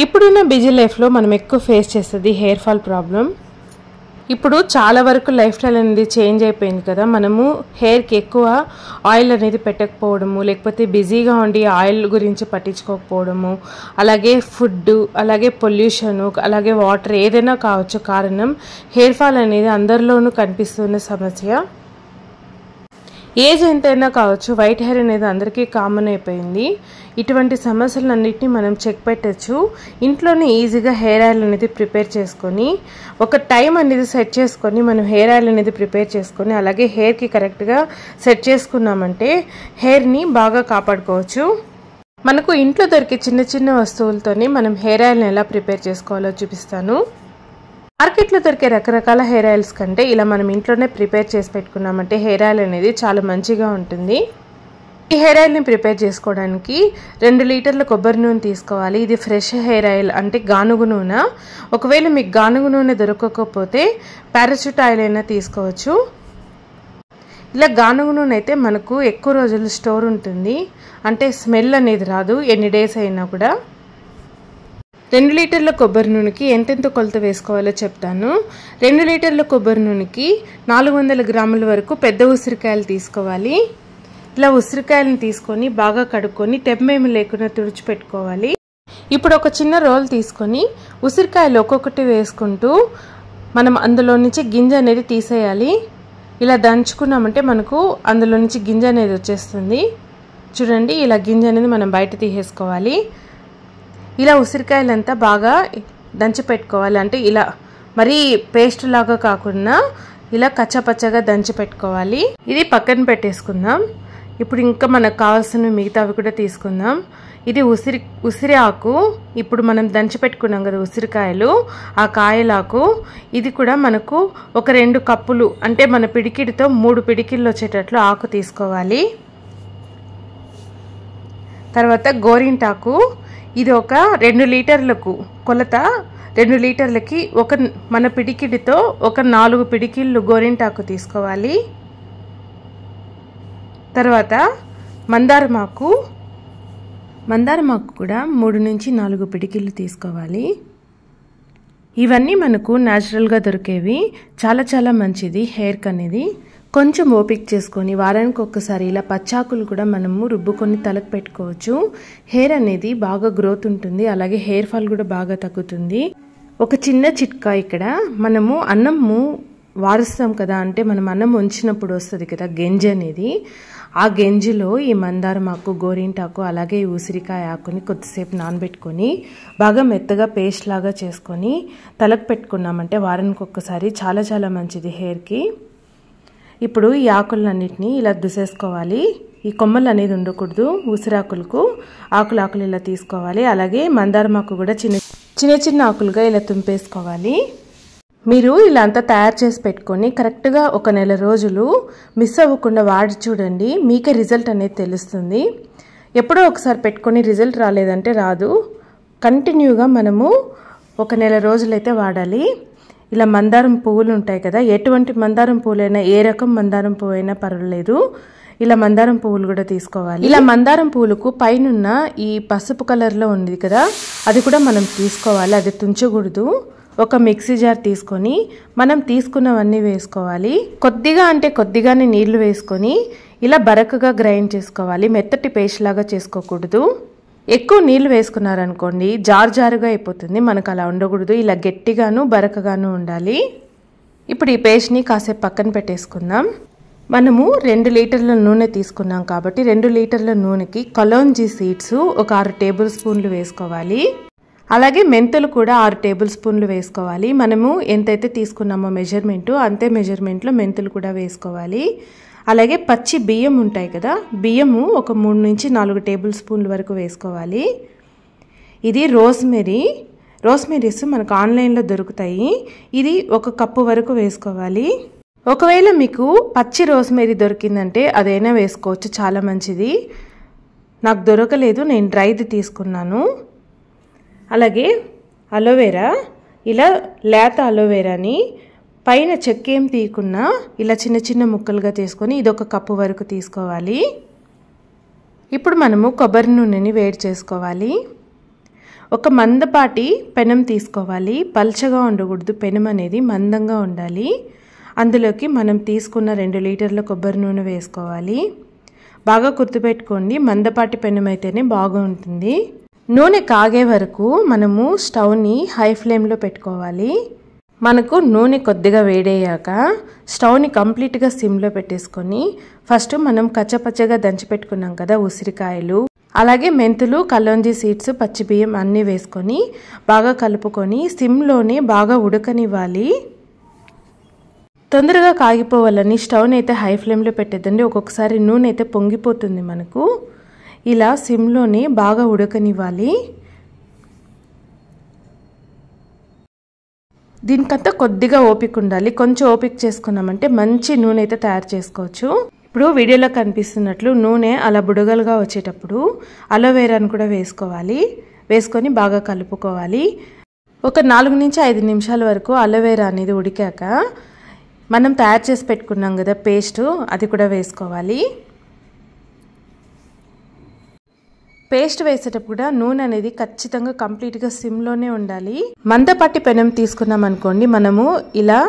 ఇప్పుడున్న బిజీ లైఫ్లో మనం ఎక్కువ ఫేస్ చేసేది హెయిర్ ఫాల్ ప్రాబ్లం. ఇప్పుడు చాలా వరకు లైఫ్ స్టైల్ అనేది చేంజ్ అయిపోయింది కదా. మనము హెయిర్కి ఎక్కువ ఆయిల్ అనేది పెట్టకపోవడము, లేకపోతే బిజీగా ఉండి ఆయిల్ గురించి పట్టించుకోకపోవడము, అలాగే ఫుడ్, అలాగే పొల్యూషను, అలాగే వాటర్ ఏదైనా కావచ్చు కారణం హెయిర్ ఫాల్ అనేది అందరిలోనూ కనిపిస్తున్న సమస్య. ఏజ్ ఎంతైనా కావచ్చు, వైట్ హెయిర్ అనేది అందరికీ కామన్ అయిపోయింది. ఇటువంటి సమస్యలన్నింటినీ మనం చెక్ పెట్టచ్చు. ఇంట్లోనే ఈజీగా హెయిర్ ఆయిల్ అనేది ప్రిపేర్ చేసుకొని, ఒక టైం అనేది సెట్ చేసుకొని మనం హెయిర్ ఆయిల్ అనేది ప్రిపేర్ చేసుకొని, అలాగే హెయిర్కి కరెక్ట్గా సెట్ చేసుకున్నామంటే హెయిర్ని బాగా కాపాడుకోవచ్చు. మనకు ఇంట్లో దొరికే చిన్న చిన్న వస్తువులతోనే మనం హెయిర్ ఆయిల్ని ఎలా ప్రిపేర్ చేసుకోవాలో చూపిస్తాను. మార్కెట్లో దొరికే రకరకాల హెయిర్ ఆయిల్స్ కంటే ఇలా మనం ఇంట్లోనే ప్రిపేర్ చేసి పెట్టుకున్నామంటే హెయిర్ ఆయిల్ అనేది చాలా మంచిగా ఉంటుంది. ఈ హెయిర్ ఆయిల్ని ప్రిపేర్ చేసుకోవడానికి 2 లీటర్ల కొబ్బరి నూనె తీసుకోవాలి. ఇది ఫ్రెష్ హెయిర్ ఆయిల్ అంటే గానుగు నూనె. ఒకవేళ మీకు గానుగు నూనె దొరకకపోతే పారాషూట్ ఆయిల్ అయినా తీసుకోవచ్చు. ఇలా గానుగు నూనె అయితే మనకు ఎక్కువ రోజులు స్టోర్ ఉంటుంది, అంటే స్మెల్ అనేది రాదు ఎన్ని డేస్ అయినా కూడా. 2 లీటర్ల కొబ్బరి నూనెకి ఎంతెంత కొలత వేసుకోవాలో చెప్తాను. 2 లీటర్ల కొబ్బరి నూనెకి 400 గ్రాముల వరకు పెద్ద ఉసిరికాయలు తీసుకోవాలి. ఇలా ఉసిరికాయలను తీసుకొని బాగా కడుక్కొని తెమ్మేమి లేకుండా తుడిచిపెట్టుకోవాలి. ఇప్పుడు ఒక చిన్న రోల్ తీసుకొని ఉసిరికాయలు ఒక్కొక్కటి వేసుకుంటూ మనం అందులో నుంచి గింజ అనేది తీసేయాలి. ఇలా దంచుకున్నామంటే మనకు అందులో నుంచి గింజ అనేది వచ్చేస్తుంది. చూడండి, ఇలా గింజ అనేది మనం బయట తీసేసుకోవాలి. ఇలా ఉసిరికాయలంతా బాగా దంచి పెట్టుకోవాలి. అంటే ఇలా మరీ పేస్ట్ లాగా కాకుండా ఇలా కచ్చపచ్చగా దంచి పెట్టుకోవాలి. ఇది పక్కన పెట్టేసుకుందాం. ఇప్పుడు ఇంకా మనకు కావాల్సిన మిగతావి కూడా తీసుకుందాం. ఇది ఉసిరి ఆకు. ఇప్పుడు మనం దంచి పెట్టుకున్నాం కదా ఉసిరికాయలు, ఆ కాయలాకు. ఇది కూడా మనకు ఒక 2 కప్పులు, అంటే మన పిడికిడితో 3 పిడికిళ్ళు వచ్చేటట్లు ఆకు తీసుకోవాలి. తర్వాత గోరింటాకు. ఇది ఒక 2 లీటర్లకు కొలత. 2 లీటర్లకి మన పిడికిడితో ఒక 4 పిడికిళ్ళు గోరింటాకు తీసుకోవాలి. తర్వాత మందారమాకు కూడా 3 నుంచి 4 పిడికిళ్ళు తీసుకోవాలి. ఇవన్నీ మనకు న్యాచురల్గా దొరికేవి. చాలా చాలా మంచిది హెయిర్కి అనేది. కొంచెం ఓపిక చేసుకొని వారానికి ఒక్కసారి ఇలా పచ్చాకులు కూడా మనము రుబ్బుకొని తలకు పెట్టుకోవచ్చు. హెయిర్ అనేది బాగా గ్రోత్ ఉంటుంది, అలాగే హెయిర్ ఫాల్ కూడా బాగా తగ్గుతుంది. ఒక చిన్న చిట్కా, ఇక్కడ మనము అన్నము వారుస్తాం కదా, అంటే మనం అన్నం వంచినప్పుడు వస్తుంది కదా గెంజి అనేది, ఆ గెంజిలో ఈ మందారమాకు, గోరింటాకు, అలాగే ఈ ఉసిరికాయ ఆకుని కొద్దిసేపు నానబెట్టుకొని బాగా మెత్తగా పేస్ట్ లాగా చేసుకొని తలకు పెట్టుకున్నామంటే వారానికి ఒక్కసారి చాలా చాలా మంచిది హెయిర్కి. ఇప్పుడు ఈ ఆకులన్నిటినీ ఇలా దుసేసుకోవాలి. ఈ కొమ్మలు అనేది ఉండకూడదు ఉసిరాకులకు. ఆకులు ఇలా తీసుకోవాలి. అలాగే మందారమాకు కూడా చిన్న చిన్న ఆకులుగా ఇలా తుంపేసుకోవాలి. మీరు ఇలా అంతా తయారు చేసి పెట్టుకొని కరెక్ట్గా ఒక నెల రోజులు మిస్ అవ్వకుండా వాడి చూడండి, మీకే రిజల్ట్ అనేది తెలుస్తుంది. ఎప్పుడో ఒకసారి పెట్టుకొని రిజల్ట్ రాలేదంటే రాదు. కంటిన్యూగా మనము ఒక నెల రోజులైతే వాడాలి. ఇలా మందారం పువ్వులు ఉంటాయి కదా, ఎటువంటి మందారం పువ్వులైనా, ఏ రకం మందారం పువ్వు అయినా పర్వాలేదు, ఇలా మందారం పువ్వులు కూడా తీసుకోవాలి. ఇలా మందారం పువ్వులకు పైన ఈ పసుపు కలర్లో ఉంది కదా, అది కూడా మనం తీసుకోవాలి. అది తుంచకూడదు. ఒక మిక్సీ జార్ తీసుకొని మనం తీసుకున్నవన్నీ వేసుకోవాలి. కొద్దిగా అంటే కొద్దిగానే నీళ్లు వేసుకొని ఇలా బరకగా గ్రైండ్ చేసుకోవాలి. మెత్తటి పేస్ట్ లాగా చేసుకోకూడదు. ఎక్కువ నీళ్లు వేసుకున్నారనుకోండి జారుగా అయిపోతుంది. మనకు అలా ఉండకూడదు. ఇలా గట్టిగాను బరకగాను ఉండాలి. ఇప్పుడు ఈ పేస్ట్ని కాసేపు పక్కన పెట్టేసుకుందాం. మనము 2 లీటర్ల నూనె తీసుకున్నాం కాబట్టి 2 లీటర్ల నూనెకి కలోంజీ సీడ్స్ ఒక 6 టేబుల్ స్పూన్లు వేసుకోవాలి. అలాగే మెంతులు కూడా 6 టేబుల్ స్పూన్లు వేసుకోవాలి. మనము ఎంతైతే తీసుకున్నామో మెజర్మెంటు అంతే మెజర్మెంట్లో మెంతులు కూడా వేసుకోవాలి. అలాగే పచ్చి బియ్యం ఉంటాయి కదా, బియ్యము ఒక 3 నుంచి 4 టేబుల్ స్పూన్ల వరకు వేసుకోవాలి. ఇది రోస్మెరీస్ మనకు ఆన్లైన్లో దొరుకుతాయి. ఇది 1 కప్పు వరకు వేసుకోవాలి. ఒకవేళ మీకు పచ్చి రోస్మెరీ దొరికిందంటే అదైనా వేసుకోవచ్చు, చాలా మంచిది. నాకు దొరకలేదు, నేను డ్రైది తీసుకున్నాను. అలాగే అలోవెరా, ఇలా లేత అలోవెరాని పైన చెక్కేం తీయకుండా ఇలా చిన్న చిన్న ముక్కలుగా తీసుకొని ఇది 1 కప్పు వరకు తీసుకోవాలి. ఇప్పుడు మనము కొబ్బరి నూనెని వేడి చేసుకోవాలి. ఒక మందపాటి పెనం తీసుకోవాలి. పల్చగా ఉండకూడదు, పెనం అనేది మందంగా ఉండాలి. అందులోకి మనం తీసుకున్న 2 లీటర్ల కొబ్బరి నూనె వేసుకోవాలి. బాగా గుర్తుపెట్టుకోండి, మందపాటి పెనం అయితేనే బాగుంటుంది. నూనె కాగే వరకు మనము స్టవ్ని హై ఫ్లేమ్లో పెట్టుకోవాలి. మనకు నూనె కొద్దిగా వేడయ్యాక స్టవ్ని కంప్లీట్గా సిమ్లో పెట్టేసుకొని ఫస్ట్ మనం కచ్చపచ్చగా దంచి పెట్టుకున్నాం కదా ఉసిరికాయలు, అలాగే మెంతులు, కలోంజీ సీడ్స్, పచ్చి బియ్యం అన్నీ వేసుకొని బాగా కలుపుకొని సిమ్లోనే బాగా ఉడకనివ్వాలి. తొందరగా కాగిపోవాలని స్టవ్ని అయితే హై ఫ్లేమ్లో పెట్టేద్దండి. ఒక్కొక్కసారి నూనె అయితే పొంగిపోతుంది మనకు. ఇలా సిమ్లోనే బాగా ఉడకనివ్వాలి. దీనికంతా కొద్దిగా ఓపిక ఉండాలి. కొంచెం ఓపిక చేసుకున్నామంటే మంచి నూనె అయితే తయారు చేసుకోవచ్చు. ఇప్పుడు వీడియోలో కనిపిస్తున్నట్లు నూనె అలా బుడగలుగా వచ్చేటప్పుడు అలోవెరాను కూడా వేసుకోవాలి. వేసుకొని బాగా కలుపుకోవాలి. ఒక 4 నుంచి 5 నిమిషాల వరకు అలోవెరా అనేది ఉడికాక మనం తయారు చేసి పెట్టుకున్నాం కదా పేస్ట్, అది కూడా వేసుకోవాలి. పేస్ట్ వేసేటప్పుడు కూడా నూనె అనేది ఖచ్చితంగా కంప్లీట్గా సిమ్లోనే ఉండాలి. మందపాటి పెనం తీసుకున్నాం అనుకోండి, మనము ఇలా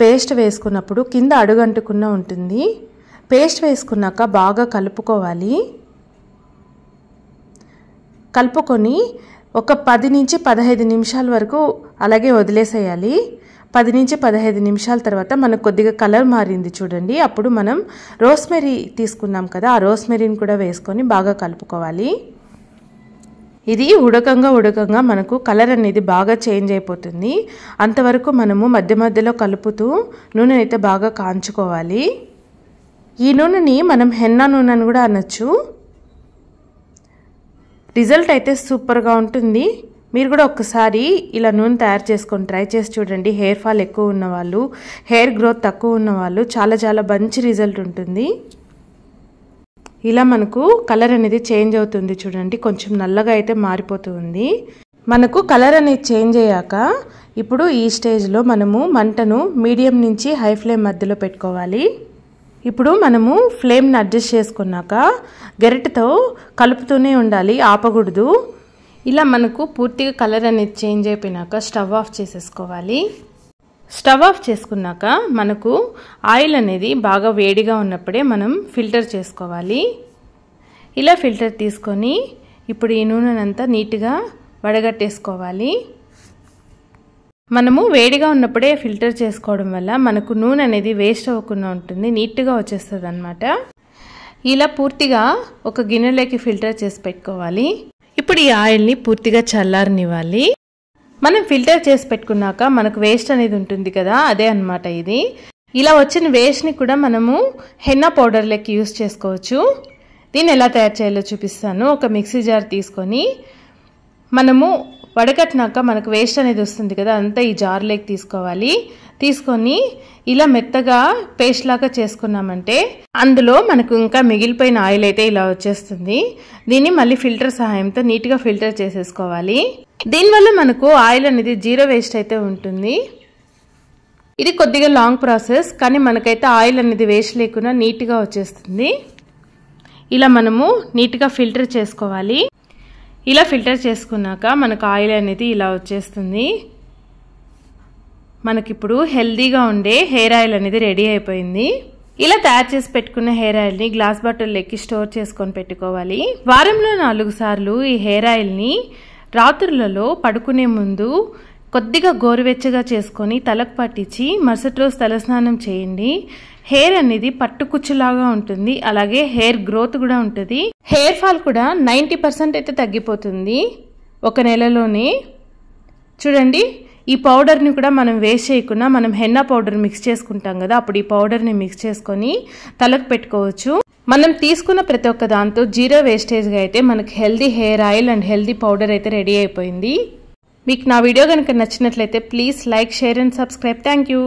పేస్ట్ వేసుకున్నప్పుడు కింద అడుగంటుకున్నా ఉంటుంది. పేస్ట్ వేసుకున్నాక బాగా కలుపుకోవాలి. కలుపుకొని ఒక 10 నుంచి 15 నిమిషాల వరకు అలాగే వదిలేసేయాలి. 10 నుంచి 15 నిమిషాల తర్వాత మనకు కొద్దిగా కలర్ మారింది చూడండి. అప్పుడు మనం రోస్మెరీ తీసుకున్నాం కదా, ఆ రోస్మెరీని కూడా వేసుకొని బాగా కలుపుకోవాలి. ఇది ఉడకంగా మనకు కలర్ అనేది బాగా చేంజ్ అయిపోతుంది. అంతవరకు మనము మధ్య మధ్యలో కలుపుతూ నూనె అయితే బాగా కాంచుకోవాలి. ఈ నూనెని మనం హెన్నా నూనె అని కూడా అనొచ్చు. రిజల్ట్ అయితే సూపర్గా ఉంటుంది. మీరు కూడా ఒక్కసారి ఇలా నూనె తయారు చేసుకొని ట్రై చేసి చూడండి. హెయిర్ ఫాల్ ఎక్కువ ఉన్నవాళ్ళు, హెయిర్ గ్రోత్ తక్కువ ఉన్నవాళ్ళు చాలా మంచి రిజల్ట్ ఉంటుంది. ఇలా మనకు కలర్ అనేది చేంజ్ అవుతుంది చూడండి. కొంచెం నల్లగా అయితే మారిపోతుంది. మనకు కలర్ అనేది చేంజ్ అయ్యాక ఇప్పుడు ఈ స్టేజ్లో మనము మంటను మీడియం నుంచి హై ఫ్లేమ్ మధ్యలో పెట్టుకోవాలి. ఇప్పుడు మనము ఫ్లేమ్ని అడ్జస్ట్ చేసుకున్నాక గరిటెతో కలుపుతూనే ఉండాలి, ఆపకూడదు. ఇలా మనకు పూర్తిగా కలర్ అనేది చేంజ్ అయిపోయినాక స్టవ్ ఆఫ్ చేసేసుకోవాలి. స్టవ్ ఆఫ్ చేసుకున్నాక మనకు ఆయిల్ అనేది బాగా వేడిగా ఉన్నప్పుడే మనం ఫిల్టర్ చేసుకోవాలి. ఇలా ఫిల్టర్ తీసుకొని ఇప్పుడు ఈ నూనెనంతా నీట్గా వడగట్టేసుకోవాలి. మనము వేడిగా ఉన్నప్పుడే ఫిల్టర్ చేసుకోవడం వల్ల మనకు నూనె అనేది వేస్ట్ అవ్వకుండా ఉంటుంది, నీట్గా వచ్చేస్తుంది అన్నమాట. ఇలా పూర్తిగా ఒక గిన్నెలోకి ఫిల్టర్ చేసి పెట్టుకోవాలి. ఇప్పుడు ఈ ఆయిల్ని పూర్తిగా చల్లారనివ్వాలి. మనం ఫిల్టర్ చేసి పెట్టుకున్నాక మనకు వేస్ట్ అనేది ఉంటుంది కదా, అదే అన్నమాట ఇది. ఇలా వచ్చిన వేస్ట్ని కూడా మనము హెన్నా పౌడర్లోకి యూస్ చేసుకోవచ్చు. దీన్ని ఎలా తయారు చేయాలో చూపిస్తాను. ఒక మిక్సీ జార్ తీసుకొని మనము వడకట్టినాక మనకు వేస్ట్ అనేది వస్తుంది కదా, అంతా ఈ జార్లోకి తీసుకోవాలి. తీసుకొని ఇలా మెత్తగా పేస్ట్ లాగా చేసుకున్నామంటే అందులో మనకు ఇంకా మిగిలిపోయిన ఆయిల్ అయితే ఇలా వచ్చేస్తుంది. దీన్ని మళ్ళీ ఫిల్టర్ సహాయంతో నీట్గా ఫిల్టర్ చేసేసుకోవాలి. దీనివల్ల మనకు ఆయిల్ అనేది 0 వేస్ట్ అయితే ఉంటుంది. ఇది కొద్దిగా లాంగ్ ప్రాసెస్, కానీ మనకైతే ఆయిల్ అనేది వేస్ట్ లేకుండా నీట్గా వచ్చేస్తుంది. ఇలా మనము నీట్గా ఫిల్టర్ చేసుకోవాలి. ఇలా ఫిల్టర్ చేసుకున్నాక మనకు ఆయిల్ అనేది ఇలా వచ్చేస్తుంది. మనకిప్పుడు హెల్దీగా ఉండే హెయిర్ ఆయిల్ అనేది రెడీ అయిపోయింది. ఇలా తయారు చేసి పెట్టుకున్న హెయిర్ ఆయిల్ని గ్లాస్ బాటిల్లోకి స్టోర్ చేసుకొని పెట్టుకోవాలి. వారంలో 4 సార్లు ఈ హెయిర్ ఆయిల్ని రాత్రులలో పడుకునే ముందు కొద్దిగా గోరువెచ్చగా చేసుకొని తలకు పట్టించి మరుసటి రోజు తలస్నానం చేయండి. హెయిర్ అనేది పట్టుకుచ్చులాగా ఉంటుంది, అలాగే హెయిర్ గ్రోత్ కూడా ఉంటుంది. హెయిర్ ఫాల్ కూడా 90% అయితే తగ్గిపోతుంది ఒక నెలలోనే. చూడండి, ఈ పౌడర్ని కూడా మనం వేస్ట్ చేయకుండా మనం హెన్నా పౌడర్ మిక్స్ చేసుకుంటాం కదా, అప్పుడు ఈ పౌడర్ని మిక్స్ చేసుకొని తలకు పెట్టుకోవచ్చు. మనం తీసుకున్న ప్రతి ఒక్క దాంతో 0 వేస్టేజ్గా అయితే మనకి healthy hair oil and healthy powder అయితే రెడీ అయిపోయింది. మీకు నా వీడియో కనుక నచ్చినట్లయితే please like, share and subscribe. Thank you.